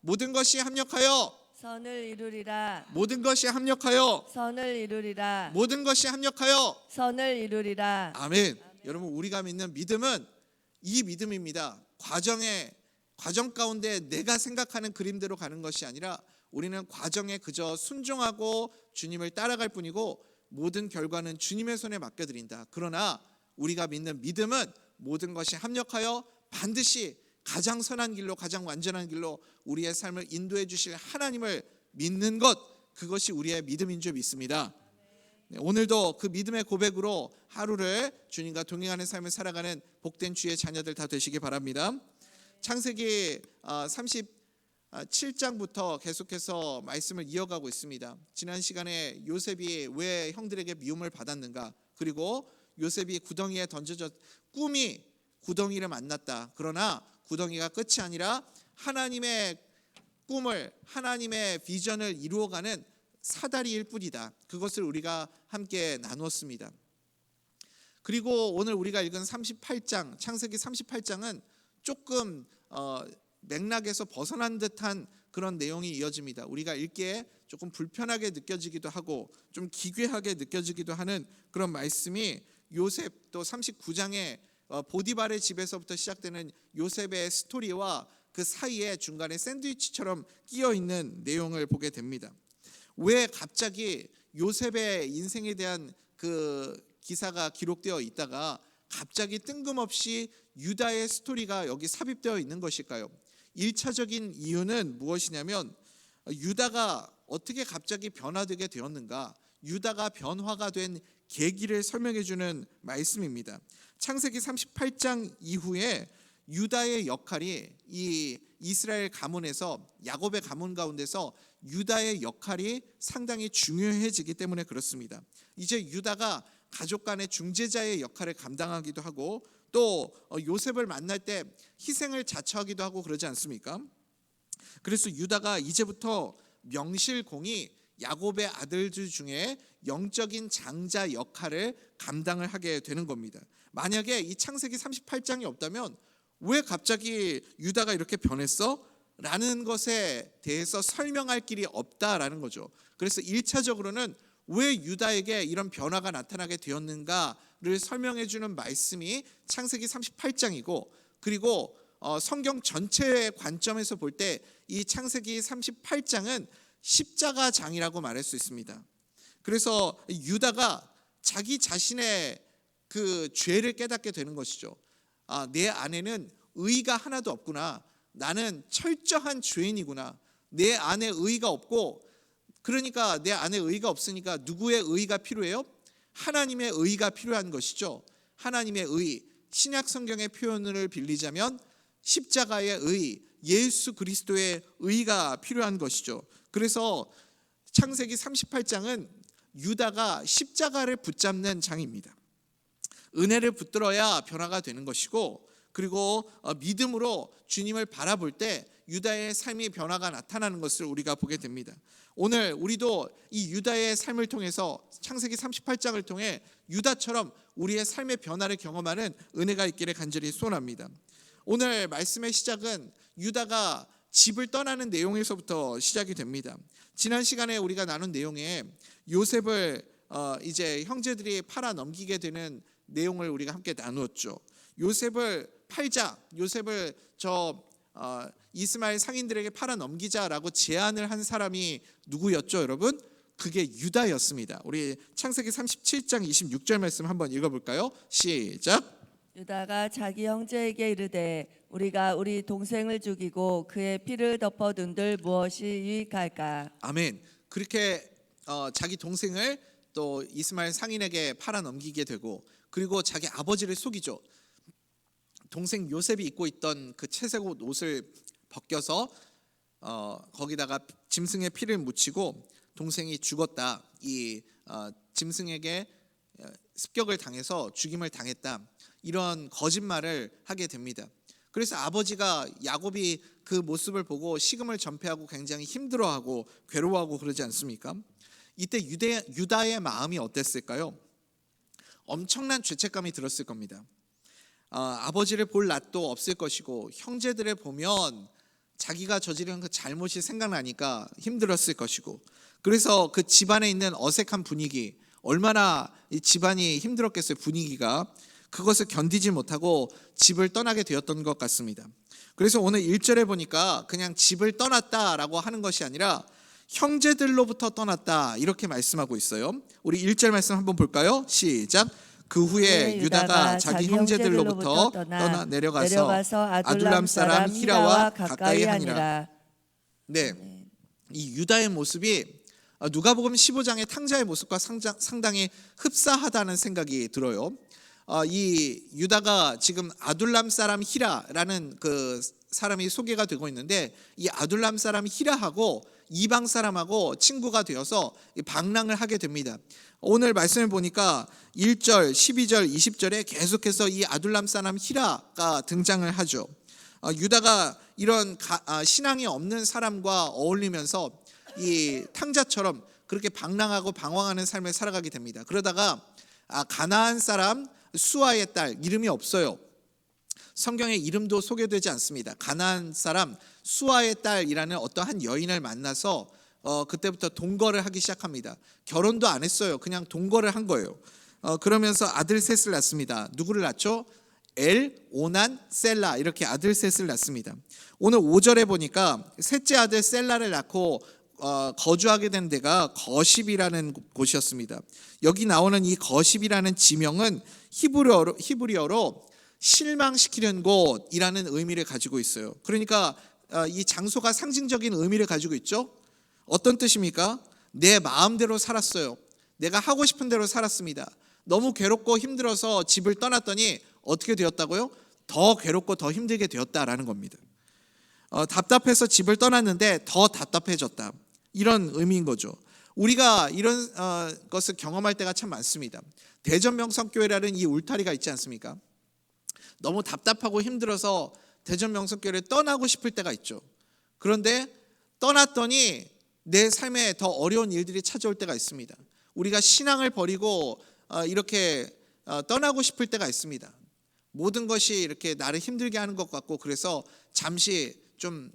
모든 것이 합력하여 선을 이루리라. 모든 것이 합력하여 선을 이루리라. 모든 것이 합력하여 선을 이루리라. 아멘. 여러분, 우리가 믿는 믿음은 이 믿음입니다. 과정 가운데 내가 생각하는 그림대로 가는 것이 아니라 우리는 과정에 그저 순종하고 주님을 따라갈 뿐이고 모든 결과는 주님의 손에 맡겨드린다. 그러나 우리가 믿는 믿음은 모든 것이 합력하여 반드시 가장 선한 길로, 가장 완전한 길로 우리의 삶을 인도해 주실 하나님을 믿는 것, 그것이 우리의 믿음인 줄 믿습니다. 네, 오늘도 그 믿음의 고백으로 하루를 주님과 동행하는 삶을 살아가는 복된 주의 자녀들 다 되시기 바랍니다. 창세기 37장부터 계속해서 말씀을 이어가고 있습니다. 지난 시간에 요셉이 왜 형들에게 미움을 받았는가, 그리고 요셉이 구덩이에 던져져 꿈이 구덩이를 만났다. 그러나 구덩이가 끝이 아니라 하나님의 꿈을, 하나님의 비전을 이루어가는 사다리일 뿐이다. 그것을 우리가 함께 나누었습니다. 그리고 오늘 우리가 읽은 38장, 창세기 38장은 조금 맥락에서 벗어난 듯한 그런 내용이 이어집니다. 우리가 읽기에 조금 불편하게 느껴지기도 하고 좀 기괴하게 느껴지기도 하는 그런 말씀이 요셉, 또 39장에 보디발의 집에서부터 시작되는 요셉의 스토리와 그 사이에 중간에 샌드위치처럼 끼어 있는 내용을 보게 됩니다. 왜 갑자기 요셉의 인생에 대한 그 기사가 기록되어 있다가 갑자기 뜬금없이 유다의 스토리가 여기 삽입되어 있는 것일까요? 1차적인 이유는 무엇이냐면 유다가 어떻게 갑자기 변화되게 되었는가, 유다가 변화가 된 계기를 설명해 주는 말씀입니다. 창세기 38장 이후에 유다의 역할이, 이 이스라엘 가문에서, 야곱의 가문 가운데서 유다의 역할이 상당히 중요해지기 때문에 그렇습니다. 이제 유다가 가족 간의 중재자의 역할을 감당하기도 하고 또 요셉을 만날 때 희생을 자처하기도 하고 그러지 않습니까? 그래서 유다가 이제부터 명실공히 야곱의 아들들 중에 영적인 장자 역할을 감당을 하게 되는 겁니다. 만약에 이 창세기 38장이 없다면 왜 갑자기 유다가 이렇게 변했어? 라는 것에 대해서 설명할 길이 없다라는 거죠. 그래서 1차적으로는 왜 유다에게 이런 변화가 나타나게 되었는가를 설명해 주는 말씀이 창세기 38장이고, 그리고 성경 전체의 관점에서 볼 때 이 창세기 38장은 십자가장이라고 말할 수 있습니다. 그래서 유다가 자기 자신의 그 죄를 깨닫게 되는 것이죠. 내 안에는 의가 하나도 없구나. 나는 철저한 죄인이구나. 내 안에 의가 없고, 그러니까 내 안에 의가 없으니까 누구의 의가 필요해요? 하나님의 의가 필요한 것이죠. 하나님의 의, 신약 성경의 표현을 빌리자면 십자가의 의, 예수 그리스도의 의가 필요한 것이죠. 그래서 창세기 38장은 유다가 십자가를 붙잡는 장입니다. 은혜를 붙들어야 변화가 되는 것이고, 그리고 믿음으로 주님을 바라볼 때 유다의 삶이 변화가 나타나는 것을 우리가 보게 됩니다. 오늘 우리도 이 유다의 삶을 통해서, 창세기 38장을 통해 유다처럼 우리의 삶의 변화를 경험하는 은혜가 있기를 간절히 소원합니다. 오늘 말씀의 시작은 유다가 집을 떠나는 내용에서부터 시작이 됩니다. 지난 시간에 우리가 나눈 내용에 요셉을 이제 형제들이 팔아 넘기게 되는 내용을 우리가 함께 나누었죠. 요셉을 팔자, 요셉을 이스마엘 상인들에게 팔아 넘기자라고 제안을 한 사람이 누구였죠, 여러분? 그게 유다였습니다. 우리 창세기 37장 26절 말씀 한번 읽어볼까요? 시작. 유다가 자기 형제에게 이르되 우리가 우리 동생을 죽이고 그의 피를 덮어둔들 무엇이 유익할까? 아멘. 그렇게 자기 동생을 또 이스마엘 상인에게 팔아 넘기게 되고, 그리고 자기 아버지를 속이죠. 동생 요셉이 입고 있던 그 채색 옷을 벗겨서 거기다가 짐승의 피를 묻히고 동생이 죽었다, 이 짐승에게 습격을 당해서 죽임을 당했다, 이런 거짓말을 하게 됩니다. 그래서 아버지가 야곱이 그 모습을 보고 식음을 전폐하고 굉장히 힘들어하고 괴로워하고 그러지 않습니까? 이때 유다의 마음이 어땠을까요? 엄청난 죄책감이 들었을 겁니다. 아버지를 볼 낯도 없을 것이고 형제들을 보면 자기가 저지른 그 잘못이 생각나니까 힘들었을 것이고, 그래서 그 집안에 있는 어색한 분위기, 얼마나 이 집안이 힘들었겠어요. 분위기가. 그것을 견디지 못하고 집을 떠나게 되었던 것 같습니다. 그래서 오늘 1절에 보니까 그냥 집을 떠났다라고 하는 것이 아니라 형제들로부터 떠났다 이렇게 말씀하고 있어요. 우리 1절 말씀 한번 볼까요? 시작. 그 후에 유다가 자기 형제들로부터 떠나 내려가서 아둘람 사람 히라와 가까이 하니라. 네, 이 유다의 모습이 누가복음 15장의 탕자의 모습과 상당히 흡사하다는 생각이 들어요. 이 유다가 지금 아둘람 사람 히라라는 그 사람이 소개가 되고 있는데, 이 아둘람 사람 히라하고 이방 사람하고 친구가 되어서 방랑을 하게 됩니다. 오늘 말씀을 보니까 1절, 12절, 20절에 계속해서 이 아둘람 사람 히라가 등장을 하죠. 유다가 이런 신앙이 없는 사람과 어울리면서 이 탕자처럼 그렇게 방랑하고 방황하는 삶을 살아가게 됩니다. 그러다가 가나안 사람 수아의 딸, 이름이 없어요. 성경에 이름도 소개되지 않습니다. 가나안 사람 수아의 딸이라는 어떠한 여인을 만나서 그때부터 동거를 하기 시작합니다. 결혼도 안 했어요. 그냥 동거를 한 거예요. 그러면서 아들 셋을 낳습니다. 누구를 낳죠? 엘, 오난, 셀라, 이렇게 아들 셋을 낳습니다. 오늘 5절에 보니까 셋째 아들 셀라를 낳고 거주하게 된 데가 거십이라는 곳이었습니다. 여기 나오는 이 거십이라는 지명은 히브리어로 실망시키는 곳이라는 의미를 가지고 있어요. 그러니까 이 장소가 상징적인 의미를 가지고 있죠. 어떤 뜻입니까? 내 마음대로 살았어요. 내가 하고 싶은 대로 살았습니다. 너무 괴롭고 힘들어서 집을 떠났더니 어떻게 되었다고요? 더 괴롭고 더 힘들게 되었다라는 겁니다. 답답해서 집을 떠났는데 더 답답해졌다, 이런 의미인 거죠. 우리가 이런 것을 경험할 때가 참 많습니다. 대전명성교회라는 이 울타리가 있지 않습니까? 너무 답답하고 힘들어서 대전명성교회를 떠나고 싶을 때가 있죠. 그런데 떠났더니 내 삶에 더 어려운 일들이 찾아올 때가 있습니다. 우리가 신앙을 버리고 이렇게 떠나고 싶을 때가 있습니다. 모든 것이 이렇게 나를 힘들게 하는 것 같고, 그래서 잠시 좀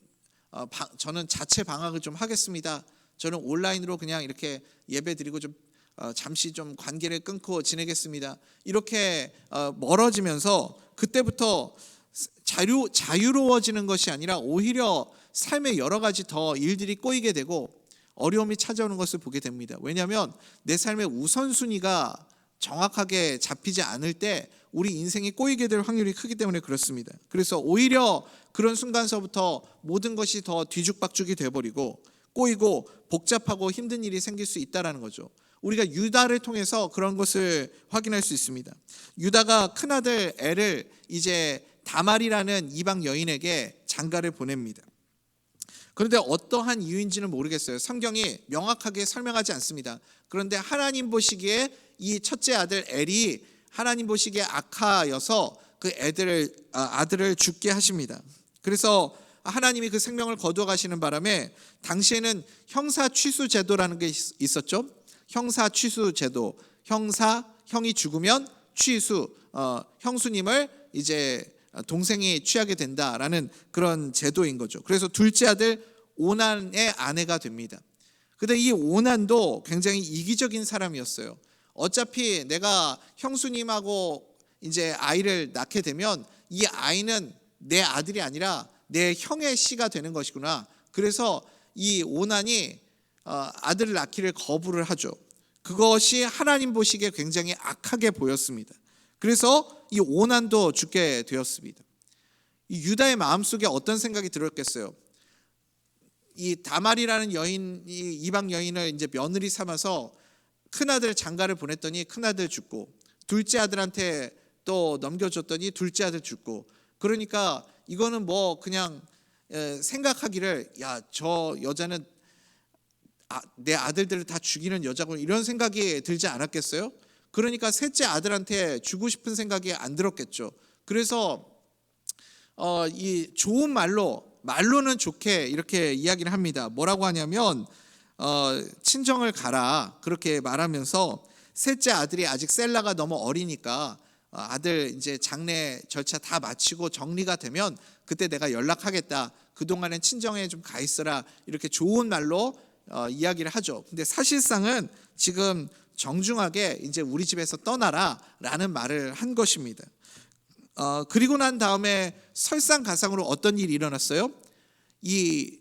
저는 자체 방학을 좀 하겠습니다. 저는 온라인으로 그냥 이렇게 예배드리고 좀 잠시 좀 관계를 끊고 지내겠습니다. 이렇게 멀어지면서 그때부터 자유로워지는 것이 아니라 오히려 삶에 여러 가지 더 일들이 꼬이게 되고 어려움이 찾아오는 것을 보게 됩니다. 왜냐하면 내 삶의 우선순위가 정확하게 잡히지 않을 때 우리 인생이 꼬이게 될 확률이 크기 때문에 그렇습니다. 그래서 오히려 그런 순간서부터 모든 것이 더 뒤죽박죽이 돼버리고 꼬이고 복잡하고 힘든 일이 생길 수 있다는 거죠. 우리가 유다를 통해서 그런 것을 확인할 수 있습니다. 유다가 큰아들 엘을 이제 다말이라는 이방 여인에게 장가를 보냅니다. 그런데 어떠한 이유인지는 모르겠어요. 성경이 명확하게 설명하지 않습니다. 그런데 하나님 보시기에 이 첫째 아들 엘이 하나님 보시기에 악하여서 그 아들을 죽게 하십니다. 그래서 하나님이 그 생명을 거두어 가시는 바람에 당시에는 형사 취수 제도라는 게 있었죠. 형사 취수 제도, 형이 죽으면 취수, 형수님을 이제 동생이 취하게 된다라는 그런 제도인 거죠. 그래서 둘째 아들 오난의 아내가 됩니다. 근데 이 오난도 굉장히 이기적인 사람이었어요. 어차피 내가 형수님하고 이제 아이를 낳게 되면 이 아이는 내 아들이 아니라 내 형의 씨가 되는 것이구나. 그래서 이 오난이 아들을 낳기를 거부를 하죠. 그것이 하나님 보시기에 굉장히 악하게 보였습니다. 그래서 이 오난도 죽게 되었습니다. 이 유다의 마음속에 어떤 생각이 들었겠어요? 이 다말이라는 여인이 이방 여인을 이제 며느리 삼아서 큰아들 장가를 보냈더니 큰아들 죽고, 둘째 아들한테 또 넘겨줬더니 둘째 아들 죽고, 그러니까 이거는 뭐 그냥 생각하기를 야, 저 여자는 내 아들들을 다 죽이는 여자고, 이런 생각이 들지 않았겠어요? 그러니까 셋째 아들한테 주고 싶은 생각이 안 들었겠죠. 그래서 이 좋은 말로는 좋게 이렇게 이야기를 합니다. 뭐라고 하냐면 친정을 가라 그렇게 말하면서, 셋째 아들이 아직 셀라가 너무 어리니까 아들 이제 장례 절차 다 마치고 정리가 되면 그때 내가 연락하겠다, 그동안엔 친정에 좀 가 있어라 이렇게 좋은 말로 이야기를 하죠. 근데 사실상은 지금 정중하게 이제 우리 집에서 떠나라라는 말을 한 것입니다. 그리고 난 다음에 설상가상으로 어떤 일이 일어났어요? 이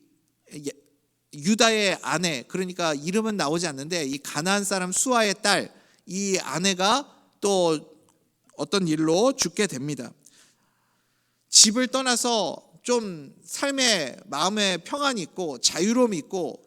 유다의 아내, 그러니까 이름은 나오지 않는데 이 가나안 사람 수아의 딸, 이 아내가 또 어떤 일로 죽게 됩니다. 집을 떠나서 좀 삶의 마음에 평안이 있고 자유로움이 있고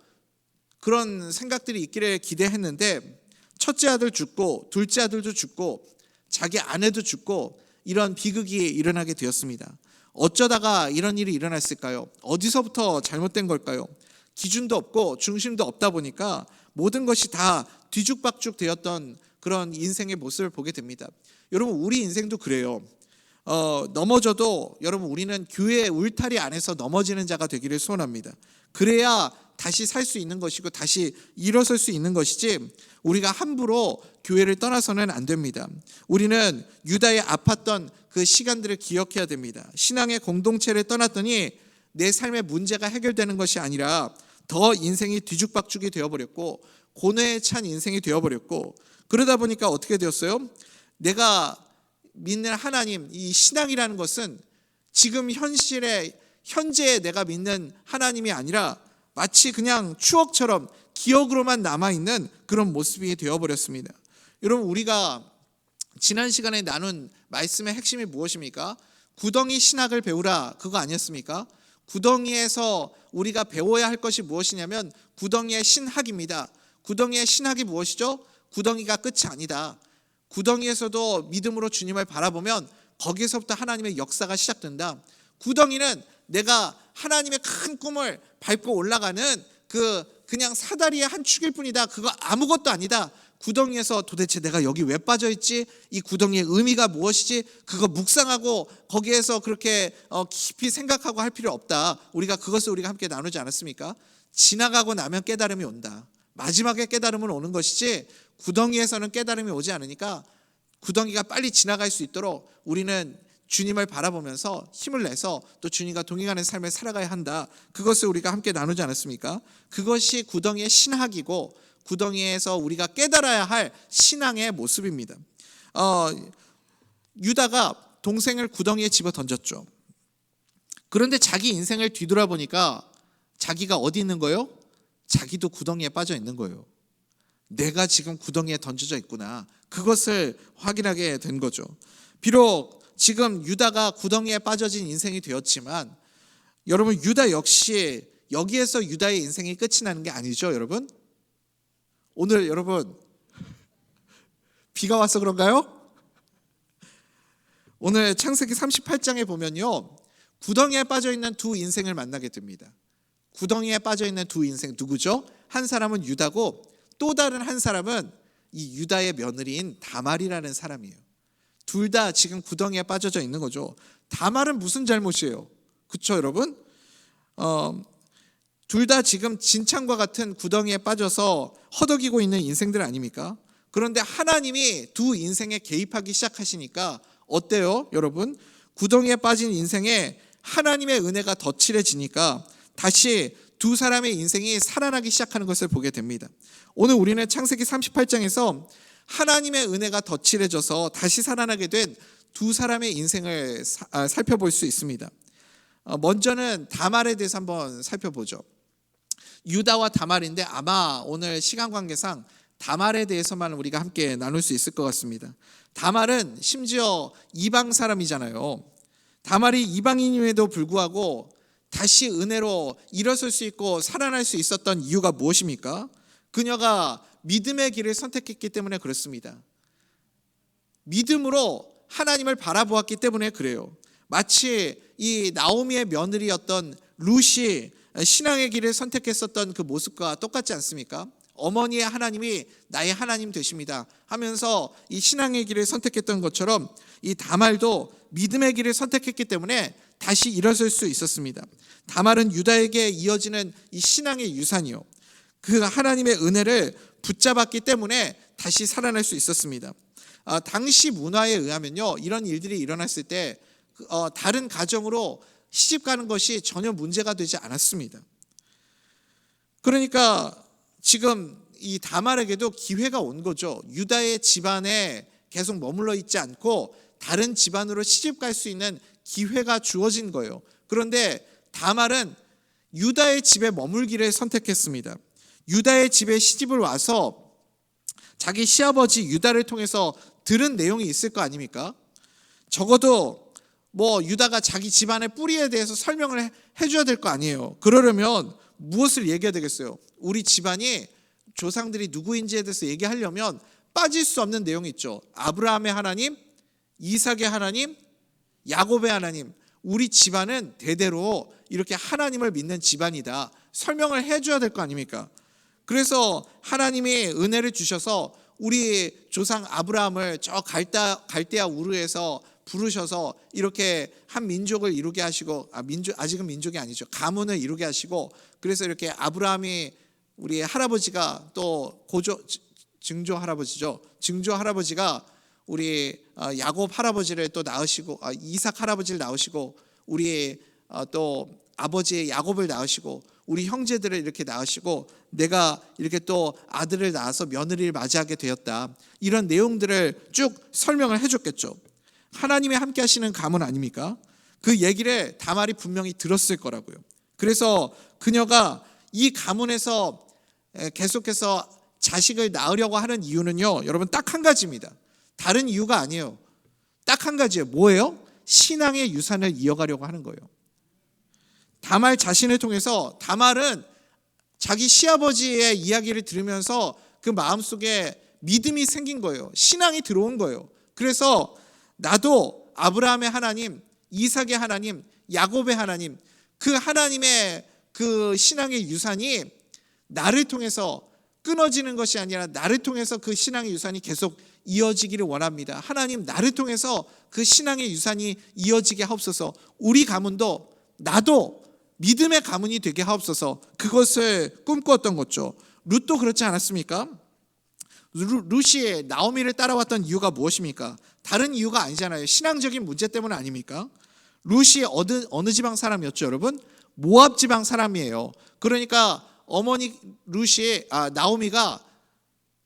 그런 생각들이 있기를 기대했는데 첫째 아들 죽고 둘째 아들도 죽고 자기 아내도 죽고 이런 비극이 일어나게 되었습니다. 어쩌다가 이런 일이 일어났을까요? 어디서부터 잘못된 걸까요? 기준도 없고 중심도 없다 보니까 모든 것이 다 뒤죽박죽 되었던 그런 인생의 모습을 보게 됩니다. 여러분, 우리 인생도 그래요. 넘어져도 여러분, 우리는 교회의 울타리 안에서 넘어지는 자가 되기를 소원합니다. 그래야 다시 살 수 있는 것이고 다시 일어설 수 있는 것이지 우리가 함부로 교회를 떠나서는 안 됩니다. 우리는 유다의 아팠던 그 시간들을 기억해야 됩니다. 신앙의 공동체를 떠났더니 내 삶의 문제가 해결되는 것이 아니라 더 인생이 뒤죽박죽이 되어버렸고 고뇌에 찬 인생이 되어버렸고, 그러다 보니까 어떻게 되었어요? 내가 믿는 하나님, 이 신앙이라는 것은 지금 현재에 내가 믿는 하나님이 아니라 마치 그냥 추억처럼 기억으로만 남아있는 그런 모습이 되어버렸습니다. 여러분, 우리가 지난 시간에 나눈 말씀의 핵심이 무엇입니까? 구덩이 신학을 배우라, 그거 아니었습니까? 구덩이에서 우리가 배워야 할 것이 무엇이냐면 구덩이의 신학입니다. 구덩이의 신학이 무엇이죠? 구덩이가 끝이 아니다. 구덩이에서도 믿음으로 주님을 바라보면 거기에서부터 하나님의 역사가 시작된다. 구덩이는 내가 하나님의 큰 꿈을 밟고 올라가는 그냥 사다리의 한 축일 뿐이다. 그거 아무것도 아니다. 구덩이에서 도대체 내가 여기 왜 빠져있지? 이 구덩이의 의미가 무엇이지? 그거 묵상하고 거기에서 그렇게 깊이 생각하고 할 필요 없다. 그것을 우리가 함께 나누지 않았습니까? 지나가고 나면 깨달음이 온다. 마지막에 깨달음은 오는 것이지 구덩이에서는 깨달음이 오지 않으니까 구덩이가 빨리 지나갈 수 있도록 우리는 주님을 바라보면서 힘을 내서 또 주님과 동행하는 삶을 살아가야 한다. 그것을 우리가 함께 나누지 않았습니까? 그것이 구덩이의 신학이고 구덩이에서 우리가 깨달아야 할 신앙의 모습입니다. 유다가 동생을 구덩이에 집어 던졌죠. 그런데 자기 인생을 뒤돌아보니까 자기가 어디 있는 거예요? 자기도 구덩이에 빠져 있는 거예요. 내가 지금 구덩이에 던져져 있구나. 그것을 확인하게 된 거죠. 비록 지금 유다가 구덩이에 빠져진 인생이 되었지만 여러분, 유다 역시 여기에서 유다의 인생이 끝이 나는 게 아니죠, 여러분? 오늘 여러분 비가 와서 그런가요? 오늘 창세기 38장에 보면요, 구덩이에 빠져있는 두 인생을 만나게 됩니다. 구덩이에 빠져있는 두 인생 누구죠? 한 사람은 유다고 또 다른 한 사람은 이 유다의 며느리인 다말이라는 사람이에요. 둘 다 지금 구덩이에 빠져져 있는 거죠. 다말은 무슨 잘못이에요? 그렇죠, 여러분? 둘 다 지금 진창과 같은 구덩이에 빠져서 허덕이고 있는 인생들 아닙니까? 그런데 하나님이 두 인생에 개입하기 시작하시니까 어때요, 여러분? 구덩이에 빠진 인생에 하나님의 은혜가 덧칠해지니까 다시 두 사람의 인생이 살아나기 시작하는 것을 보게 됩니다. 오늘 우리는 창세기 38장에서 하나님의 은혜가 덧칠해져서 다시 살아나게 된 두 사람의 인생을 살펴볼 수 있습니다. 먼저는 다말에 대해서 한번 살펴보죠. 유다와 다말인데 아마 오늘 시간 관계상 다말에 대해서만 우리가 함께 나눌 수 있을 것 같습니다. 다말은 심지어 이방 사람이잖아요. 다말이 이방인임에도 불구하고 다시 은혜로 일어설 수 있고 살아날 수 있었던 이유가 무엇입니까? 그녀가 믿음의 길을 선택했기 때문에 그렇습니다. 믿음으로 하나님을 바라보았기 때문에 그래요. 마치 이 나오미의 며느리였던 룻이 신앙의 길을 선택했었던 그 모습과 똑같지 않습니까? 어머니의 하나님이 나의 하나님 되십니다 하면서 이 신앙의 길을 선택했던 것처럼 이 다말도 믿음의 길을 선택했기 때문에 다시 일어설 수 있었습니다. 다말은 유다에게 이어지는 이 신앙의 유산이요, 그 하나님의 은혜를 붙잡았기 때문에 다시 살아날 수 있었습니다. 당시 문화에 의하면요, 이런 일들이 일어났을 때 다른 가정으로 시집 가는 것이 전혀 문제가 되지 않았습니다. 그러니까 지금 이 다말에게도 기회가 온 거죠. 유다의 집안에 계속 머물러 있지 않고 다른 집안으로 시집 갈 수 있는 기회가 주어진 거예요. 그런데 다말은 유다의 집에 머물기를 선택했습니다. 유다의 집에 시집을 와서 자기 시아버지 유다를 통해서 들은 내용이 있을 거 아닙니까? 적어도 유다가 자기 집안의 뿌리에 대해서 설명을 해줘야 될 거 아니에요. 그러려면 무엇을 얘기해야 되겠어요? 우리 집안이 조상들이 누구인지에 대해서 얘기하려면 빠질 수 없는 내용이 있죠. 아브라함의 하나님, 이삭의 하나님, 야곱의 하나님. 우리 집안은 대대로 이렇게 하나님을 믿는 집안이다. 설명을 해줘야 될 거 아닙니까? 그래서 하나님이 은혜를 주셔서 우리 조상 아브라함을 저 갈대아 우르에서 부르셔서 이렇게 한 민족을 이루게 하시고, 아직은 민족이 아니죠. 가문을 이루게 하시고, 그래서 이렇게 아브라함이 우리 할아버지가 또 증조 할아버지죠. 증조 할아버지가 우리 야곱 할아버지를 또 낳으시고, 이삭 할아버지를 낳으시고, 우리 또 아버지 야곱을 낳으시고, 우리 형제들을 이렇게 낳으시고, 내가 이렇게 또 아들을 낳아서 며느리를 맞이하게 되었다. 이런 내용들을 쭉 설명을 해줬겠죠. 하나님이 함께 하시는 가문 아닙니까? 그 얘기를 다말이 분명히 들었을 거라고요. 그래서 그녀가 이 가문에서 계속해서 자식을 낳으려고 하는 이유는요, 여러분 딱 한 가지입니다. 다른 이유가 아니에요. 딱 한 가지예요. 뭐예요? 신앙의 유산을 이어가려고 하는 거예요. 다말 자신을 통해서 다말은 자기 시아버지의 이야기를 들으면서 그 마음속에 믿음이 생긴 거예요. 신앙이 들어온 거예요. 그래서 나도 아브라함의 하나님, 이삭의 하나님, 야곱의 하나님, 그 하나님의 그 신앙의 유산이 나를 통해서 끊어지는 것이 아니라 나를 통해서 그 신앙의 유산이 계속 이어지기를 원합니다. 하나님, 나를 통해서 그 신앙의 유산이 이어지게 하옵소서. 우리 가문도 나도 믿음의 가문이 되게 하옵소서. 그것을 꿈꾸었던 거죠. 룻도 그렇지 않았습니까? 룻이 나오미를 따라왔던 이유가 무엇입니까? 다른 이유가 아니잖아요. 신앙적인 문제 때문 아닙니까? 룻이 어느 지방 사람이었죠, 여러분? 모압 지방 사람이에요. 그러니까 어머니 나오미가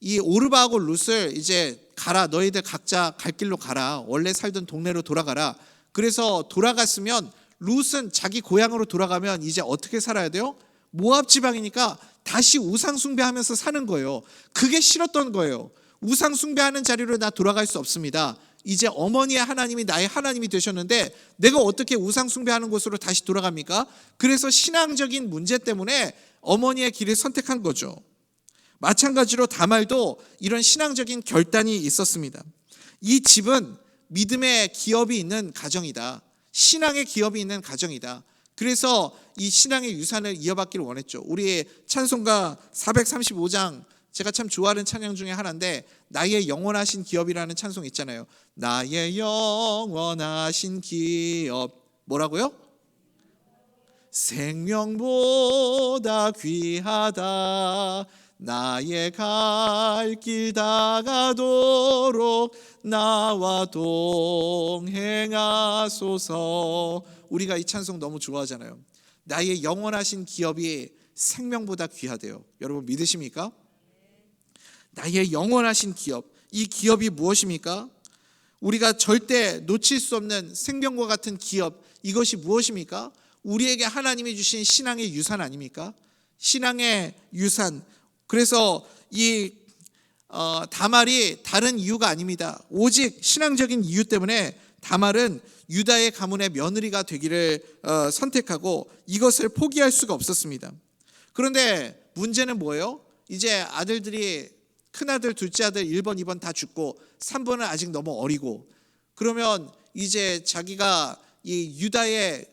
이 오르바하고 룻을 이제 가라, 너희들 각자 갈 길로 가라, 원래 살던 동네로 돌아가라. 그래서 돌아갔으면 룻은 자기 고향으로 돌아가면 이제 어떻게 살아야 돼요? 모압 지방이니까 다시 우상 숭배하면서 사는 거예요. 그게 싫었던 거예요. 우상 숭배하는 자리로 나 돌아갈 수 없습니다. 이제 어머니의 하나님이 나의 하나님이 되셨는데 내가 어떻게 우상 숭배하는 곳으로 다시 돌아갑니까? 그래서 신앙적인 문제 때문에 어머니의 길을 선택한 거죠. 마찬가지로 다말도 이런 신앙적인 결단이 있었습니다. 이 집은 믿음의 기업이 있는 가정이다. 신앙의 기업이 있는 가정이다. 그래서 이 신앙의 유산을 이어받기를 원했죠. 우리의 찬송가 435장, 제가 참 좋아하는 찬양 중에 하나인데 나의 영원하신 기업이라는 찬송 있잖아요. 나의 영원하신 기업, 뭐라고요? 생명보다 귀하다. 나의 갈 길 다가도록 나와 동행하소서. 우리가 이 찬송 너무 좋아하잖아요. 나의 영원하신 기업이 생명보다 귀하대요. 여러분 믿으십니까? 나의 영원하신 기업, 이 기업이 무엇입니까? 우리가 절대 놓칠 수 없는 생명과 같은 기업, 이것이 무엇입니까? 우리에게 하나님이 주신 신앙의 유산 아닙니까? 신앙의 유산. 그래서 이 다말이 다른 이유가 아닙니다. 오직 신앙적인 이유 때문에 다말은 유다의 가문의 며느리가 되기를 선택하고 이것을 포기할 수가 없었습니다. 그런데 문제는 뭐예요? 이제 아들들이 큰아들, 둘째아들 1번, 2번 다 죽고 3번은 아직 너무 어리고, 그러면 이제 자기가 이 유다의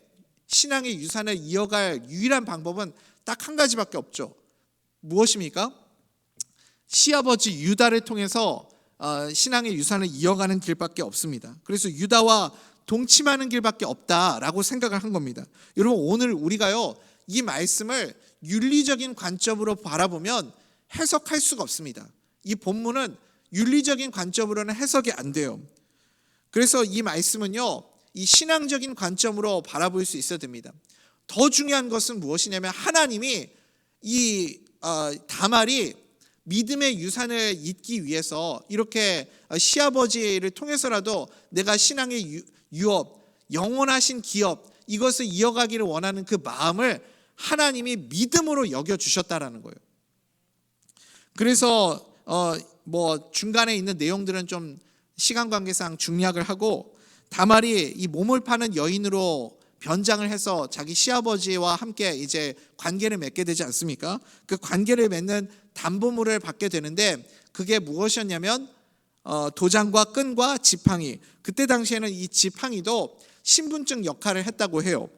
신앙의 유산을 이어갈 유일한 방법은 딱 한 가지밖에 없죠. 무엇입니까? 시아버지 유다를 통해서 신앙의 유산을 이어가는 길밖에 없습니다. 그래서 유다와 동침하는 길밖에 없다라고 생각을 한 겁니다. 여러분 오늘 우리가요 이 말씀을 윤리적인 관점으로 바라보면 해석할 수가 없습니다. 이 본문은 윤리적인 관점으로는 해석이 안 돼요. 그래서 이 말씀은요 이 신앙적인 관점으로 바라볼 수 있어야 됩니다. 더 중요한 것은 무엇이냐면 하나님이 이 다말이 믿음의 유산을 잇기 위해서 이렇게 시아버지를 통해서라도 내가 신앙의 유업, 영원하신 기업 이것을 이어가기를 원하는 그 마음을 하나님이 믿음으로 여겨주셨다라는 거예요. 그래서 뭐 중간에 있는 내용들은 좀 시간 관계상 중략을 하고 다말이 이 몸을 파는 여인으로 변장을 해서 자기 시아버지와 함께 이제 관계를 맺게 되지 않습니까? 그 관계를 맺는 담보물을 받게 되는데 그게 무엇이었냐면 도장과 끈과 지팡이. 그때 당시에는 이 지팡이도 신분증 역할을 했다고 해요.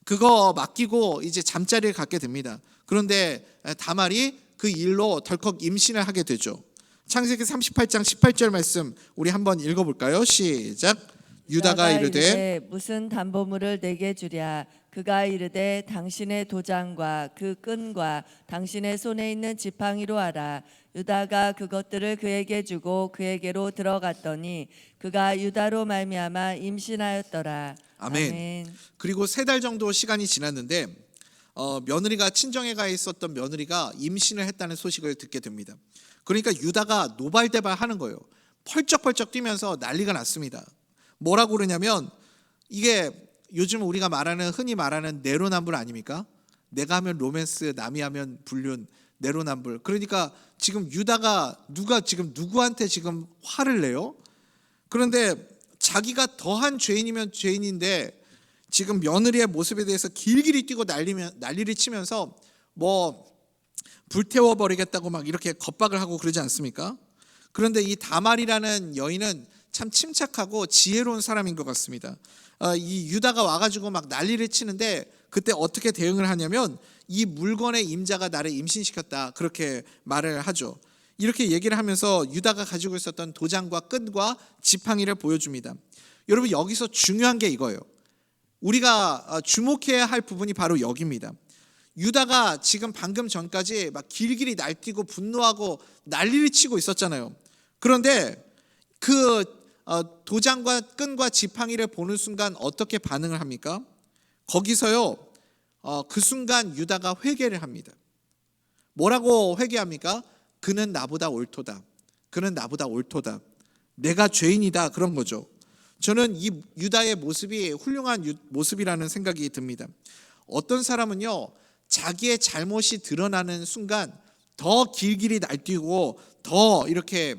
그거 맡기고 이제 잠자리를 갖게 됩니다. 그런데 다말이 그 일로 덜컥 임신을 하게 되죠. 창세기 38장 18절 말씀 우리 한번 읽어볼까요? 시작. 유다가 이르되 무슨 담보물을 내게 주랴. 그가 이르되 당신의 도장과 그 끈과 당신의 손에 있는 지팡이로 하라. 유다가 그것들을 그에게 주고 그에게로 들어갔더니 그가 유다로 말미암아 임신하였더라. 아멘. 그리고 3달 정도 시간이 지났는데 며느리가 친정에 가 있었던 며느리가 임신을 했다는 소식을 듣게 됩니다. 그러니까 유다가 노발대발하는 거예요. 펄쩍펄쩍 뛰면서 난리가 났습니다. 뭐라고 그러냐면 이게 요즘 우리가 말하는 흔히 말하는 내로남불 아닙니까? 내가 하면 로맨스, 남이 하면 불륜, 내로남불. 그러니까 지금 유다가 지금 누구한테 지금 화를 내요? 그런데 자기가 더한 죄인이면 죄인인데 지금 며느리의 모습에 대해서 길길이 뛰고 난리를 치면서 뭐 불태워 버리겠다고 막 이렇게 겁박을 하고 그러지 않습니까? 그런데 이 다말이라는 여인은 참 침착하고 지혜로운 사람인 것 같습니다. 이 유다가 와가지고 막 난리를 치는데 그때 어떻게 대응을 하냐면 이 물건의 임자가 나를 임신시켰다 그렇게 말을 하죠. 이렇게 얘기를 하면서 유다가 가지고 있었던 도장과 끈과 지팡이를 보여줍니다. 여러분 여기서 중요한 게 이거예요. 우리가 주목해야 할 부분이 바로 여기입니다. 유다가 지금 방금 전까지 막 길길이 날뛰고 분노하고 난리를 치고 있었잖아요. 그런데 그 도장과 끈과 지팡이를 보는 순간 어떻게 반응을 합니까? 거기서요 그 순간 유다가 회개를 합니다. 뭐라고 회개합니까? 그는 나보다 옳도다. 그는 나보다 옳도다. 내가 죄인이다 그런 거죠. 저는 이 유다의 모습이 훌륭한 모습이라는 생각이 듭니다. 어떤 사람은요 자기의 잘못이 드러나는 순간 더 길길이 날뛰고 더 이렇게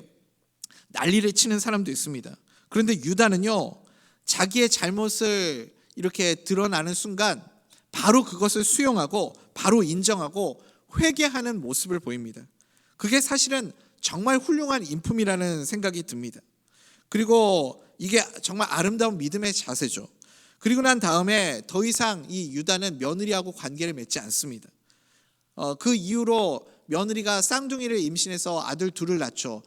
난리를 치는 사람도 있습니다. 그런데 유다는요 자기의 잘못을 이렇게 드러나는 순간 바로 그것을 수용하고 바로 인정하고 회개하는 모습을 보입니다. 그게 사실은 정말 훌륭한 인품이라는 생각이 듭니다. 그리고 이게 정말 아름다운 믿음의 자세죠. 그리고 난 다음에 더 이상 이 유다는 며느리하고 관계를 맺지 않습니다. 그 이후로 며느리가 쌍둥이를 임신해서 아들 둘을 낳죠.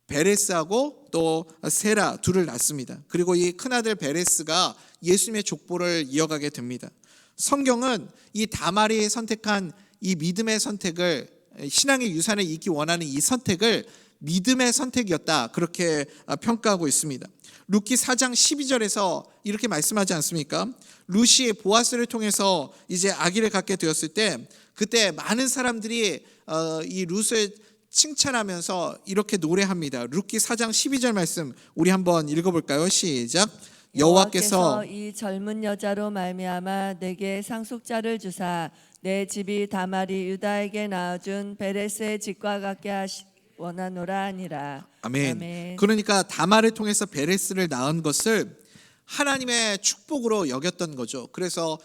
베레스하고 또 세라 둘을 낳습니다. 그리고 이 큰아들 베레스가 예수님의 족보를 이어가게 됩니다. 성경은 이 다말이 선택한 이 믿음의 선택을 신앙의 유산을 잇기 원하는 이 선택을 믿음의 선택이었다 그렇게 평가하고 있습니다. 룻기 4장 12절에서 이렇게 말씀하지 않습니까? 룻이 보아스를 통해서 이제 아기를 갖게 되었을 때 그때 많은 사람들이 이 룻을 칭찬하면서 이렇게 노래합니다. 룻기 4장 12절 말씀 우리 한번 읽어볼까요? 시작. 여호와께서 이 젊은 여자로 말미암아 내게 상속자를 주사 내 집이 다말이 유다에게 낳아준 베레스의 집과 같게 원하노라 하니라. 아멘. 아멘. 그러니까 다말을 통해서 베레스를 낳은 것을 하나님의 축복으로 여겼던 거죠. 그래서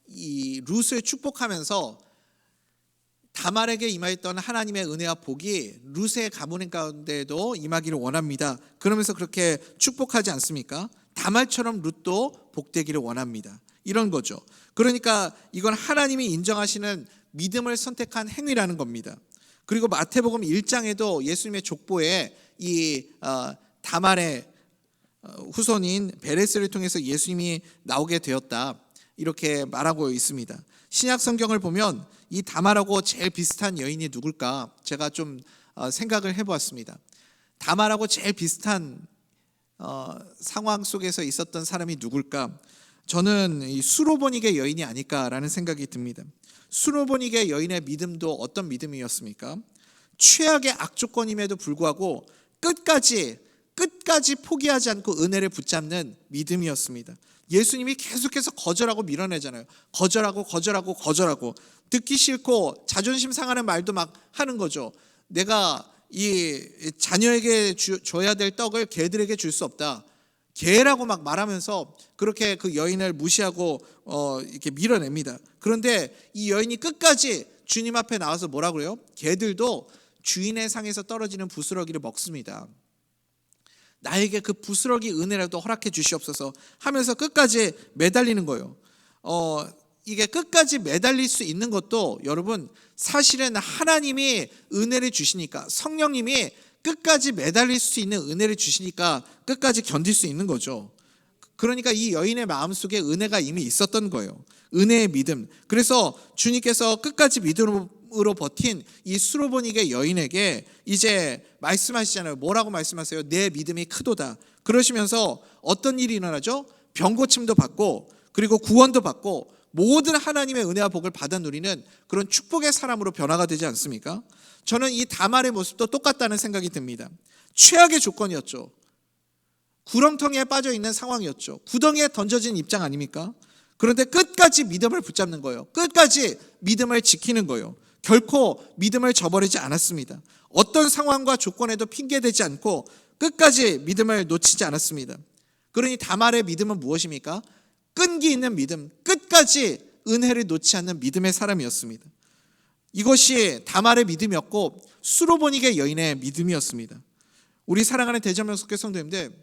이 룻을 축복하면서 다말에게 임하였던 하나님의 은혜와 복이 룻의 가문 가운데도 임하기를 원합니다. 그러면서 그렇게 축복하지 않습니까? 다말처럼 룻도 복되기를 원합니다. 이런 거죠. 그러니까 이건 하나님이 인정하시는 믿음을 선택한 행위라는 겁니다. 그리고 마태복음 1장에도 예수님의 족보에 이 다말의 후손인 베레스를 통해서 예수님이 나오게 되었다 이렇게 말하고 있습니다. 신약 성경을 보면 이 다말하고 제일 비슷한 여인이 누굴까 제가 좀 생각을 해보았습니다. 다말하고 제일 비슷한 상황 속에서 있었던 사람이 누굴까? 저는 이 수로보닉의 여인이 아닐까라는 생각이 듭니다. 수로보닉의 여인의 믿음도 어떤 믿음이었습니까? 최악의 악조건임에도 불구하고 끝까지 포기하지 않고 은혜를 붙잡는 믿음이었습니다. 예수님이 계속해서 거절하고 밀어내잖아요. 거절하고 듣기 싫고 자존심 상하는 말도 막 하는 거죠. 내가 이 자녀에게 줘야 될 떡을 개들에게 줄 수 없다. 개라고 막 말하면서 그렇게 그 여인을 무시하고 이렇게 밀어냅니다. 그런데 이 여인이 끝까지 주님 앞에 나와서 뭐라 그래요? 개들도 주인의 상에서 떨어지는 부스러기를 먹습니다. 나에게 그 부스러기 은혜라도 허락해 주시옵소서 하면서 끝까지 매달리는 거예요. 이게 끝까지 매달릴 수 있는 것도 여러분 사실은 하나님이 은혜를 주시니까, 성령님이 끝까지 매달릴 수 있는 은혜를 주시니까 끝까지 견딜 수 있는 거죠. 그러니까 이 여인의 마음속에 은혜가 이미 있었던 거예요. 은혜의 믿음. 그래서 주님께서 끝까지 믿음으로 버틴 이 수로보닉의 여인에게 이제 말씀하시잖아요. 뭐라고 말씀하세요? 내 믿음이 크도다. 그러시면서 어떤 일이 일어나죠? 병고침도 받고 그리고 구원도 받고 모든 하나님의 은혜와 복을 받아 누리는 그런 축복의 사람으로 변화가 되지 않습니까? 저는 이 다말의 모습도 똑같다는 생각이 듭니다. 최악의 조건이었죠. 구렁텅이에 빠져 있는 상황이었죠. 구덩이에 던져진 입장 아닙니까? 그런데 끝까지 믿음을 붙잡는 거예요. 끝까지 믿음을 지키는 거예요. 결코 믿음을 저버리지 않았습니다. 어떤 상황과 조건에도 핑계대지 않고 끝까지 믿음을 놓치지 않았습니다. 그러니 다말의 믿음은 무엇입니까? 끈기 있는 믿음, 끝까지 은혜를 놓지 않는 믿음의 사람이었습니다. 이것이 다말의 믿음이었고 수로보닉의 여인의 믿음이었습니다. 우리 사랑하는 대전명석교 성도님들,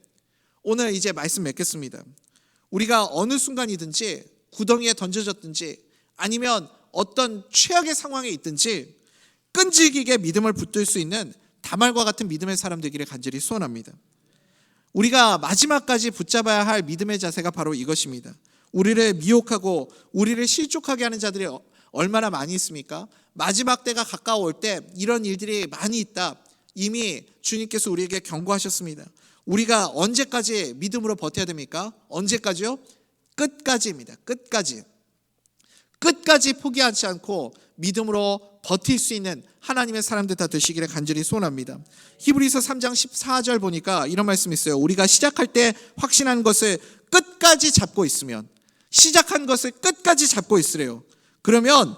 오늘 이제 말씀 맺겠습니다. 우리가 어느 순간이든지 구덩이에 던져졌든지 아니면 어떤 최악의 상황에 있든지 끈질기게 믿음을 붙들 수 있는 다말과 같은 믿음의 사람 되기를 간절히 소원합니다. 우리가 마지막까지 붙잡아야 할 믿음의 자세가 바로 이것입니다. 우리를 미혹하고 우리를 실족하게 하는 자들이 얼마나 많이 있습니까? 마지막 때가 가까워올 때 이런 일들이 많이 있다. 이미 주님께서 우리에게 경고하셨습니다. 우리가 언제까지 믿음으로 버텨야 됩니까? 언제까지요? 끝까지입니다. 끝까지 포기하지 않고 믿음으로 버틸 수 있는 하나님의 사람들 다 되시기를 간절히 소원합니다. 히브리서 3장 14절 보니까 이런 말씀이 있어요. 우리가 시작할 때 확신한 것을 끝까지 잡고 있으면, 시작한 것을 끝까지 잡고 있으래요. 그러면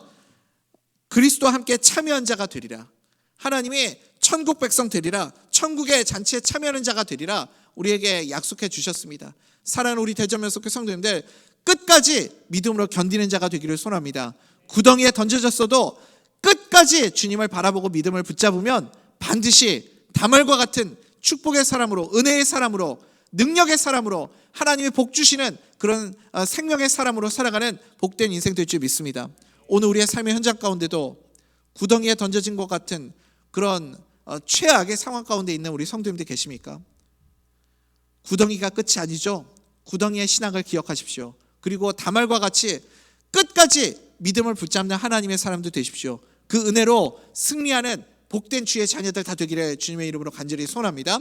그리스도와 함께 참여한 자가 되리라. 하나님이 천국 백성 되리라. 천국의 잔치에 참여하는 자가 되리라. 우리에게 약속해 주셨습니다. 사랑하는 우리 대전명석교 성도님들, 끝까지 믿음으로 견디는 자가 되기를 소원합니다. 구덩이에 던져졌어도 끝까지 주님을 바라보고 믿음을 붙잡으면 반드시 다말과 같은 축복의 사람으로, 은혜의 사람으로, 능력의 사람으로, 하나님이 복 주시는 그런 생명의 사람으로 살아가는 복된 인생 될 줄 믿습니다. 오늘 우리의 삶의 현장 가운데도 구덩이에 던져진 것 같은 그런 최악의 상황 가운데 있는 우리 성도님들 계십니까? 구덩이가 끝이 아니죠. 구덩이의 신앙을 기억하십시오. 그리고 다말과 같이 끝까지 믿음을 붙잡는 하나님의 사람도 되십시오. 그 은혜로 승리하는 복된 주의 자녀들 다 되기를 주님의 이름으로 간절히 소원합니다.